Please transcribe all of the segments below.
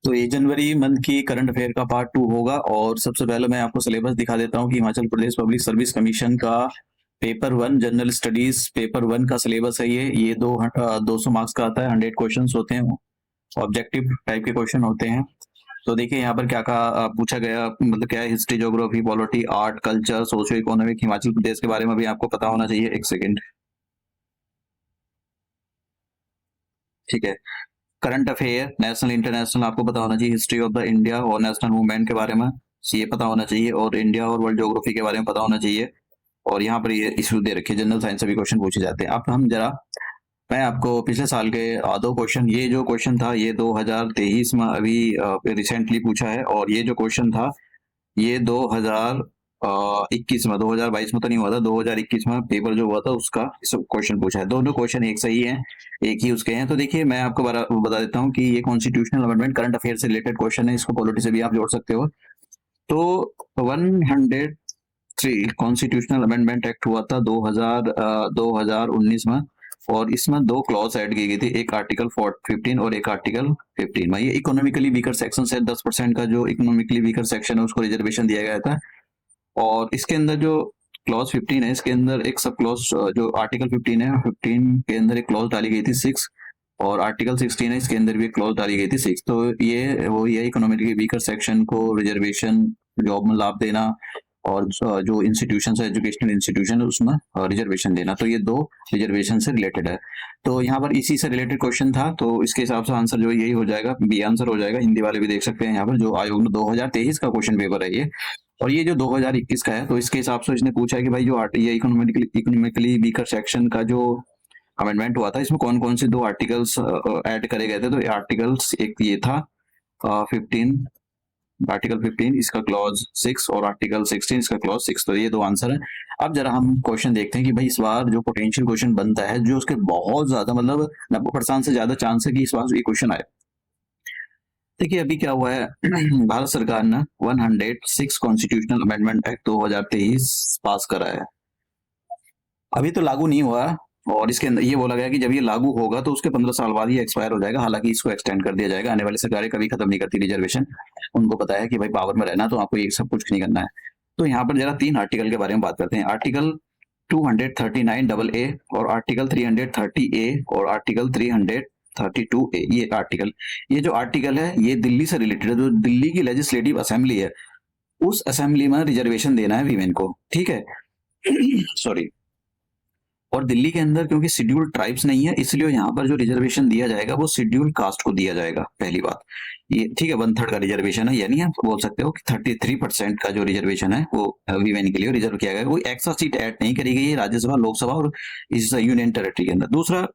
तो ये जनवरी मंथ की करंट अफेयर का पार्ट 2 होगा और सबसे पहले मैं आपको सिलेबस दिखा देता हूँ कि Himachal Pradesh public service commission का पेपर 1 जनरल स्टडीज पेपर 1 का सिलेबस है। ये 200 मार्क्स का आता है। 100 क्वेश्चंस होते हैं, ऑब्जेक्टिव टाइप के क्वेश्चन होते हैं। तो देखिए यहाँ पर क्या क्या पूछा गया, मतलब क्या है, history, geography, polity, art, culture, socio economic, Himachal Pradesh के बारे में भी आपको पता होना चाहिए। एक सेकेंड, ठीक है। करंट अफेयर नेशनल इंटरनेशनल आपको पता होना चाहिए। हिस्ट्री ऑफ द इंडिया और नेशनल मूवमेंट के बारे में ये पता होना चाहिए, और इंडिया और वर्ल्ड ज्योग्राफी के बारे में पता होना चाहिए। और यहाँ पर ये इशू दे रखे, जनरल साइंस से भी क्वेश्चन पूछे जाते हैं। अब हम जरा, मैं आपको पिछले साल के दो क्वेश्चन, ये जो क्वेश्चन था ये 2023 में अभी रिसेंटली पूछा है, और ये जो क्वेश्चन था ये 2021 में, 2022 में तो नहीं हुआ था, 2021 में पेपर जो हुआ था उसका क्वेश्चन पूछा है। दोनों क्वेश्चन एक सही हैं, एक ही उसके हैं। तो देखिए मैं आपको बता देता हूँ कि ये कॉन्स्टिट्यूशनल अमेंडमेंट करंट अफेयर से रिलेटेड क्वेश्चन है, इसको पॉलिटी से भी आप जोड़ सकते हो। तो 103 कॉन्स्टिट्यूशनल अमेंडमेंट एक्ट हुआ था 2019 में, और इसमें दो क्लॉज ऐड की गई थी, एक आर्टिकल 15 और एक आर्टिकल 15 में। ये इकोनॉमिकली वीकर सेक्शन से 10% का जो इकोनॉमिकली वीकर सेक्शन है उसको रिजर्वेशन दिया गया था। और इसके अंदर जो क्लॉज 15 है, इसके अंदर एक सब क्लॉज, जो आर्टिकल 15 है, 15 के अंदर एक क्लॉज डाली गई थी 6, और आर्टिकल 16 है, इसके अंदर भी एक क्लॉज डाली गई थी 6। तो ये इकोनॉमिकली वीकर सेक्शन को रिजर्वेशन, जॉब में लाभ देना, और जो इंस्टीट्यूशन है, एजुकेशनल इंस्टीट्यूशन है, उसमें रिजर्वेशन देना। तो ये दो रिजर्वेशन से रिलेटेड है। तो यहाँ पर इसी से रिलेटेड क्वेश्चन था, तो इसके हिसाब से आंसर जो यही हो जाएगा, बी आंसर हो जाएगा। हिंदी वाले भी देख सकते हैं यहाँ पर, जो आयोग ने 2023 का क्वेश्चन पेपर है ये, और ये जो 2021 का है। तो इसके हिसाब से इसने पूछा है कि भाई जो ये इकोनॉमिकली वीकर सेक्शन का जो अमेंडमेंट हुआ था, इसमें कौन कौन से दो आर्टिकल्स ऐड करे गए थे। तो आर्टिकल्स, एक ये था 15, आर्टिकल 15 इसका क्लॉज 6, और आर्टिकल 16 इसका क्लॉज 6। तो ये दो आंसर है। अब जरा हम क्वेश्चन देखते हैं कि भाई इस बार जो पोटेंशियल क्वेश्चन बनता है, जो उसके बहुत ज्यादा, मतलब 90% से ज्यादा चांस है कि इस बार ये क्वेश्चन आए। देखिए अभी क्या हुआ है, भारत सरकार ने 106 कॉन्स्टिट्यूशनल अमेंडमेंट एक्ट 2023 पास करा है। अभी तो लागू नहीं हुआ, और इसके अंदर ये बोला गया कि जब ये लागू होगा तो उसके 15 साल बाद ये एक्सपायर हो जाएगा। हालांकि इसको एक्सटेंड कर दिया जाएगा, आने वाली सरकारें कभी खत्म नहीं करती रिजर्वेशन। उनको पता है कि भाई पावर में रहना तो आपको ये सब कुछ नहीं करना है। तो यहाँ पर जरा 3 आर्टिकल के बारे में बात करते हैं। आर्टिकल 239 AA, और आर्टिकल 330A, और आर्टिकल 332A। ये आर्टिकल, ये जो आर्टिकल है ये दिल्ली से रिलेटेड है। जो दिल्ली की लेजिस्लेटिव असेंबली है, उस असेंबली में रिजर्वेशन देना है वीमेन को, ठीक है। सॉरी। और दिल्ली के अंदर क्योंकि शेड्यूल्ड ट्राइब्स नहीं है, इसलिए यहाँ पर जो रिजर्वेशन दिया जाएगा वो शेड्यूल्ड कास्ट को दिया जाएगा। पहली बात ये, ठीक है, 1/3 का रिजर्वेशन है, यानी आप बोल सकते हो कि 33% का जो रिजर्वेशन है वो वीमेन के लिए रिजर्व किया गया। कोई एक्स्ट्रा सीट ऐड नहीं करी गई है राज्यसभा, लोकसभा और इस यूनियन टेरिटरी के अंदर। दूसरा,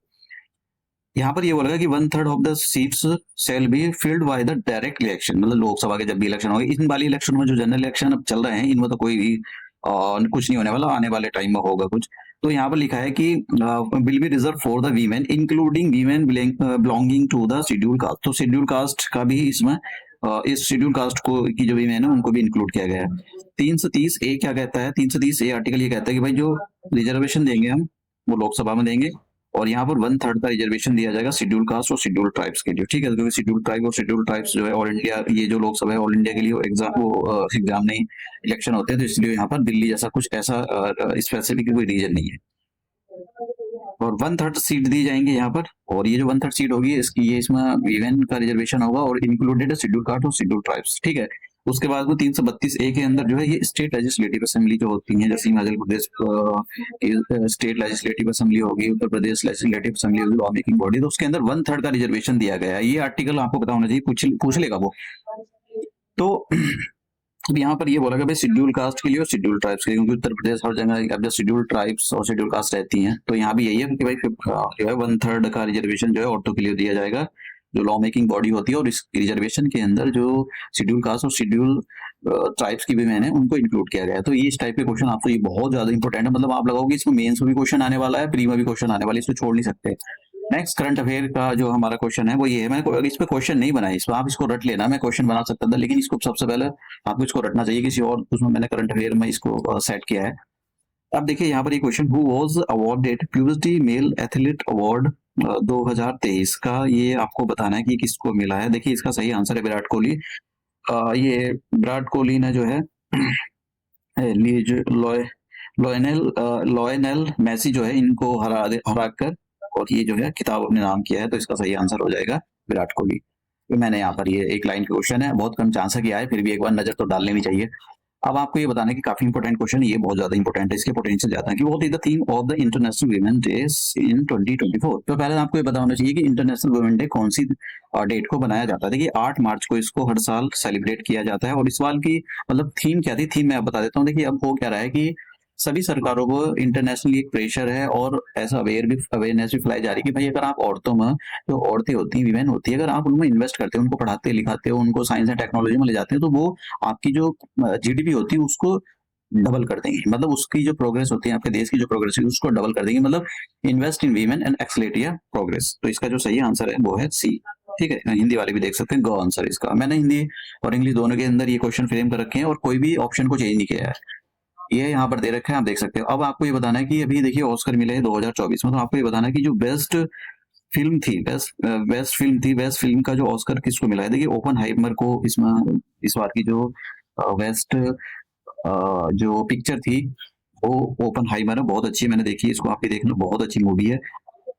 यहाँ पर ये बोलेगा कि 1/3 of the seats shall be filled by the direct election, मतलब लोकसभा के जब भी इलेक्शन होगा। इन वाली इलेक्शन में जो जनरल इलेक्शन अब चल रहे हैं, इनमें तो कोई भी कुछ नहीं होने वाला, आने वाले टाइम में होगा कुछ। तो यहाँ पर लिखा है कि will be reserve for the women including women belonging to the schedule caste. तो शेड्यूल कास्ट का भी इसमें इस शेड्यूल कास्ट को की जो वीमेन है उनको भी इंक्लूड किया गया है। 330A क्या कहता है, 330A आर्टिकल ये कहता है कि भाई जो रिजर्वेशन देंगे हम, वो लोकसभा में देंगे, और यहाँ पर 1/3 का रिजर्वेशन दिया जाएगा शेड्यूल कास्ट और शेड्यूल ट्राइब्स के लिए, ठीक है। क्योंकि शेड्यूल ट्राइब और शेड्यूल ट्राइब्स जो है ऑल इंडिया, ये जो लोकसभा है ऑल इंडिया के लिए एग्जाम नहीं, इलेक्शन होते हैं। तो इसलिए यहाँ पर दिल्ली जैसा कुछ ऐसा स्पेसिफिक कोई रीजन नहीं है, और 1/3 सीट दी जाएंगे यहाँ पर। और ये जो 1/3 सीट होगी इसकी, ये इसमें वीमेन का रिजर्वेशन होगा, और इंक्लूडेड है शेड्यूल कास्ट और शेड्यूल ट्राइब्स, ठीक है। उसके बाद वो 332A के अंदर जो है ये स्टेट लेजिस्लेटिव असेंबली जो होती है, जैसे हिमाचल प्रदेश की स्टेट लेजिस्लेटिव असेंबली होगी, उत्तर प्रदेश लेजिस्लेटिव असेंबली होगी, लॉ मेकिंग बॉडी, तो उसके अंदर 1/3 का रिजर्वेशन दिया गया है। ये आर्टिकल आपको पता होना चाहिए, पूछ लेगा वो। तो अब यहाँ पर ये बोला गया भाई शेड्यूल कास्ट के लिए और शेड्यूल ट्राइब्स के लिए, क्योंकि उत्तर प्रदेश हर जगह अब जब शेड्यूल ट्राइब्स और शेड्यूल कास्ट रहती हैं, तो यहाँ भी यही है कि भाई जो है 1/3 का रिजर्वेशन जो है औरतों के लिए दिया जाएगा, जो लॉ मेकिंग बॉडी होती है। और इस रिजर्वेशन के अंदर जो शेड्यूल कास्ट और शेड्यूल ट्राइब्स की भी मैंने उनको इंक्लूड किया गया है। तो ये इस टाइप के क्वेश्चन आपको, ये बहुत ज्यादा इंपॉर्टेंट है, मतलब आप लगाओगे इसमें मेंस में भी क्वेश्चन आने वाला है, प्री में भी क्वेश्चन आने वाला है, इसको छोड़ नहीं सकते। नेक्स्ट करंट अफेयर का जो हमारा क्वेश्चन है वो ये है, मैंने इस पे क्वेश्चन नहीं बनाया, इसमें आप इसको रट लेना, मैं क्वेश्चन बना सकता था, लेकिन इसको सबसे पहले आपको इसको रटना चाहिए किसी और, उसमें मैंने करंट अफेयर में इसको सेट किया है। अब देखिए यहाँ पर ये question, who was awarded puberty male athlete award 2023 का ये आपको बताना है कि किसको मिला है। देखिए इसका सही आंसर है विराट कोहली। ये विराट कोहली ने जो है लीज लॉय लॉयनेल मेसी जो है इनको हरा कर और ये जो है खिताब अपने नाम किया है, तो इसका सही आंसर हो जाएगा विराट कोहली। तो मैंने यहाँ पर ये एक लाइन का क्वेश्चन है, बहुत कम चांस है कि आए, फिर भी एक बार नजर तो डालनी भी चाहिए। अब आपको ये बताना है कि काफी इंपॉर्टेंट क्वेश्चन, ये बहुत ज्यादा इंपॉर्टेंट है, इसके पोटेंशियल ज्यादा है कि what is the theme of the international women day in 2024। तो पहले आपको ये पता होना चाहिए कि इंटरनेशनल वुमेन डे कौन सी डेट को बनाया जाता है। देखिए 8 मार्च को इसको हर साल सेलिब्रेट किया जाता है। और इस साल की मतलब थीम क्या थी, थीम मैं आप बता देता हूँ। देखिए अब हो क्या रहा है कि सभी सरकारों को इंटरनेशनली एक प्रेशर है और ऐसा अवेयरनेस भी फैलाई जा रही है कि भाई अगर आप औरतों में, जो औरतें होती हैं, वीमेन होती है, अगर आप उनमें इन्वेस्ट करते हो, उनको पढ़ाते लिखाते हो, उनको साइंस एंड टेक्नोलॉजी में ले जाते हैं, तो वो आपकी जो जीडीपी होती है उसको डबल कर देंगे। मतलब उसकी जो प्रोग्रेस होती है, आपके देश की जो प्रोग्रेस है उसको डबल कर देंगे। मतलब invest in women and accelerate your progress. तो इसका जो सही आंसर है वो है सी। ठीक है, हिंदी वाले भी देख सकते हैं, गो आंसर इसका। मैंने हिंदी और इंग्लिश दोनों के अंदर ये क्वेश्चन फ्रेम कर रखे हैं और कोई भी ऑप्शन को चेंज नहीं किया है, ये यहाँ पर दे रखा है, आप देख सकते हो। अब आपको ये बताना है कि अभी देखिए ऑस्कर मिले हैं 2024 में, तो आपको ये बताना है कि जो बेस्ट फिल्म थी, बेस्ट फिल्म का जो ऑस्कर किसको मिला है। देखिए ओपनहाइमर को इसमें इस बार की जो बेस्ट जो पिक्चर थी वो ओपनहाइमर है, बहुत अच्छी है, मैंने देखी है, इसको आप भी देखना, बहुत अच्छी मूवी है।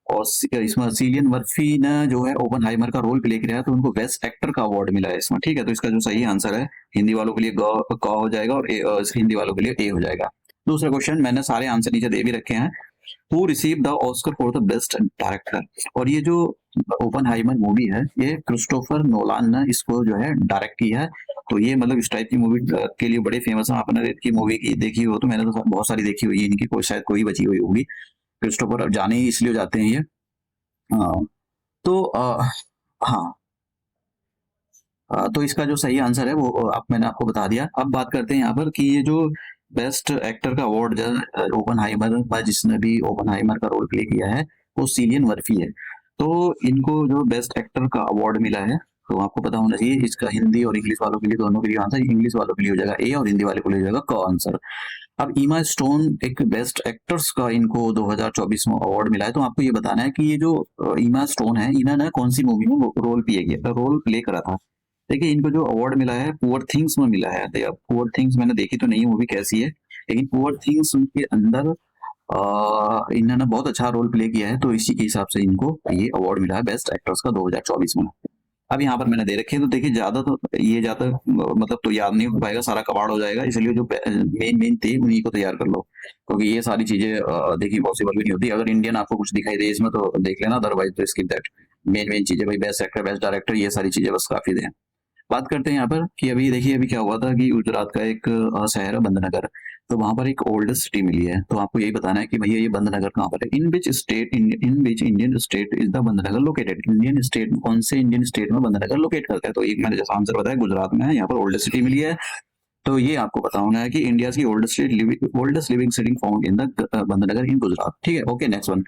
और इसमें सिलियन मर्फी ने जो है ओपनहाइमर का रोल प्ले किया है, तो उनको बेस्ट एक्टर का अवार्ड मिला है इसमें। ठीक है, तो इसका जो सही आंसर है हिंदी वालों के लिए ग हो जाएगा और हिंदी वालों के लिए ए हो जाएगा। दूसरा क्वेश्चन, मैंने सारे आंसर नीचे दे भी रखे हैं। Who receive the Oscar for the best director. और ये जो ओपनहाइमर मूवी है ये क्रिस्टोफर नोलान ने इसको जो है डायरेक्ट की है। तो ये मतलब इस टाइप की मूवी के लिए बड़े फेमस है। आपने की मूवी की देखी हो तो मैंने तो बहुत सारी देखी हुई है, इनकी कोई शायद कोई बची हुई होगी। क्रिस्टोफर अब जाने ही इसलिए जाते हैं ये। हाँ, तो हाँ, तो इसका जो सही आंसर है वो आप मैंने आपको बता दिया। अब बात करते हैं यहाँ पर कि ये जो बेस्ट एक्टर का अवार्ड जो ओपनहाइमर, जिसने भी ओपनहाइमर का रोल प्ले किया है वो सिलियन मर्फी है। तो इनको जो बेस्ट एक्टर का अवार्ड मिला है, तो आपको पता होना चाहिए। इसका हिंदी और इंग्लिश वालों के लिए दोनों के लिए आंसर, इंग्लिश वालों के लिए हो जाएगा ए और हिंदी वाले को ले जाएगा क आंसर। अब ईमा स्टोन एक बेस्ट एक्टर्स का इनको 2024 में अवार्ड मिला है। तो आपको ये बताना है कि ये जो ईमा स्टोन है, इन्होंने कौन सी मूवी में रोल प्ले करा था। देखिए इनको जो अवार्ड मिला है पुअर थिंग्स में मिला है। पुअर थिंग्स मैंने देखी तो नहीं मूवी कैसी है, लेकिन पुअर थिंग्स के अंदर इन्होंने बहुत अच्छा रोल प्ले किया है, तो इसी के हिसाब से इनको ये अवार्ड मिला है बेस्ट एक्टर्स का 2024 में। अब यहाँ पर मैंने दे रखे हैं, तो देखिए ज्यादा मतलब तो याद नहीं हो पाएगा, सारा कबाड़ हो जाएगा, इसलिए जो मेन थे उन्हीं को तैयार कर लो, क्योंकि ये सारी चीजें देखिए पॉसिबल भी नहीं होती। अगर इंडियन आपको कुछ दिखाई दे इसमें तो देख लेना, अदरवाइज तो स्किप दैट। मेन चीजें भाई बेस्ट एक्टर, बेस्ट डायरेक्टर, ये सारी चीजें बस काफी है। बात करते हैं यहाँ पर कि अभी देखिए अभी क्या हुआ था कि गुजरात का एक शहर है बंदनगर, तो वहां पर एक ओल्डेस्ट सिटी मिली है। तो आपको यही बताना है कि भैया ये बंदनगर कहाँ पर है। In which Indian state is the Vadnagar located. Indian state कौन से इंडियन स्टेट में बंदनगर लोकेट करता है। तो एक मैंने जैसा आंसर बताया गुजरात में है, यहाँ पर ओल्डेस्ट सिटी मिली है। तो ये आपको पता होना है कि इंडिया की oldest living city found in the Vadnagar in Gujarat. ठीक है, ओके नेक्स्ट वन।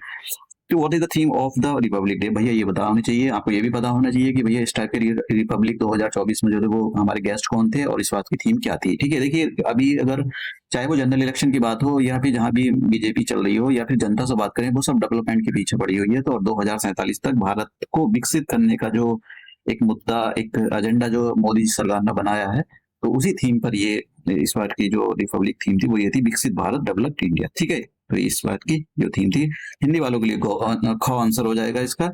तो what is the theme of the Republic Day. भैया ये पता होना चाहिए, आपको ये भी पता होना चाहिए कि भैया इस टाइप के रिपब्लिक 2024 में जो थे वो हमारे गेस्ट कौन थे और इस बात की थीम क्या थी। ठीक है, देखिए अभी अगर चाहे वो जनरल इलेक्शन की बात हो या फिर जहां भी बीजेपी चल रही हो या फिर जनता से बात करें, वो सब डेवलपमेंट के पीछे पड़ी हुई है। तो 2047 तक भारत को विकसित करने का जो एक मुद्दा, एक एजेंडा जो मोदी सरकार ने बनाया है, तो उसी थीम पर ये इस बार की जो रिपब्लिक थीम थी वो ये थी, विकसित भारत डेवलप्ड इंडिया। ठीक है, तो इस बात की जो थीम थी, हिंदी वालों के लिए ख आंसर हो जाएगा इसका,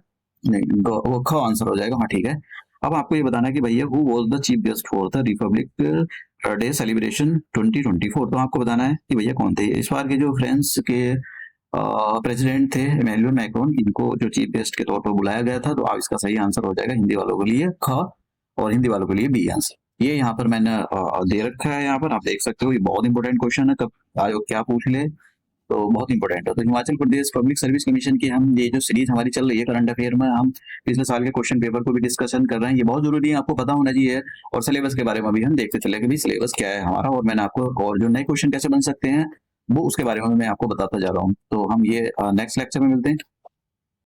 नहीं वो ख आंसर हो जाएगा। हाँ ठीक है। अब आपको ये बताना है कि भैया who was the chief guest for the Republic day celebration 2024। तो आपको बताना है कि भैया कौन थे इस बार के जो फ्रांस के प्रेसिडेंट थे इमैनुअल मैक्रोन, इनको जो चीफ गेस्ट के तौर पर बुलाया गया था। तो आप इसका सही आंसर हो जाएगा हिंदी वालों के लिए ख और हिंदी वालों के लिए बी आंसर। ये यहाँ पर मैंने दे रखा है, यहाँ पर आप देख सकते हो। ये बहुत इंपॉर्टेंट क्वेश्चन है, कब आयोग क्या पूछ ले, तो बहुत इंपॉर्टेंट है। तो Himachal Pradesh public service commission की हम ये जो सीरीज हमारी चल रही है करंट अफेयर में, हम पिछले साल के क्वेश्चन पेपर को भी डिस्कशन कर रहे हैं। ये बहुत जरूरी है, आपको पता होना चाहिए। और सिलेबस के बारे में भी हम देखते चले कि भाई सिलेबस क्या है हमारा, और मैंने आपको और जो नए क्वेश्चन कैसे बन सकते हैं वो उसके बारे में मैं आपको बताता जा रहा हूँ। तो हम ये नेक्स्ट लेक्चर में मिलते हैं।